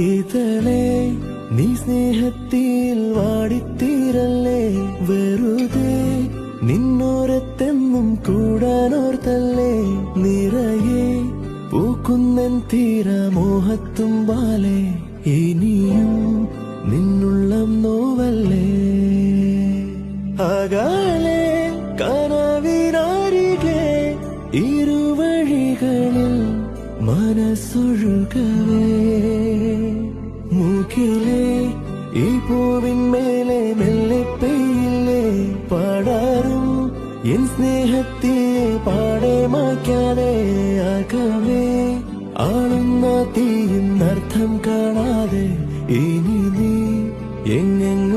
ഇതളേ നീ സ്നേഹത്തിൽ വാടിത്തീരല്ലേ, വെറുതെ നിന്നോരത്തെന്നും കൂടാനോർത്തല്ലേ, നിറയെ പൂക്കുന്നൻ തീരമോഹത്തുമ്പാലെ ഇനിയും നിന്നുള്ളം നോവല്ലേ. അകലെ കനവിനരികെ ഇരുവഴികളിൽ മനസ്സൊഴുകവേ, മൂക്കിലെ ഈ പൂവിന്മേലെ മെല്ലെ പെയ്യില്ലേ, പടരും എൻ സ്നേഹത്തെ പാടെ മായ്ക്കാതെ, അകമേ ആളുന്ന തീയും അർത്ഥം കാണാതെ ഇനി നീ എങ്ങെങ്ങ